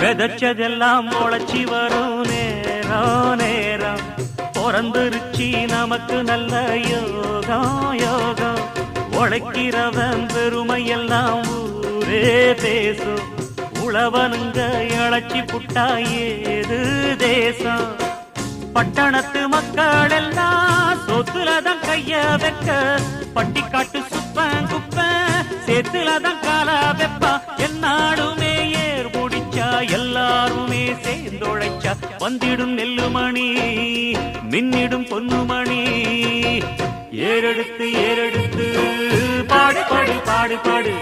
விதைச்சதெல்லாம் முளைச்சி வரும் நேரம் நேரம் பிறந்துருச்சி நமக்கு நல்ல யோகம் யோகம் உழைக்கிறவன் பெருமையெல்லாம் ஊரே பேசும் உழவனுங்க இழைச்சி புட்டா ஏது தேசம் பட்டணத்து மக்கள் எல்லாம் சொத்துலதான் கைய வைக்க பட்டிக்காட்டு சுப்பன் குப்பன் சேத்துலதான் காலா வெப்பா என்னாலுமே ஏர் முடிச்சா எல்லாருமே சேர்ந்தொழைச்சா வந்திடும் நெல்லுமணி மின்னிடும் பொன்னுமணி ஏறெடுத்து பாடு பாடு பாடு பாடு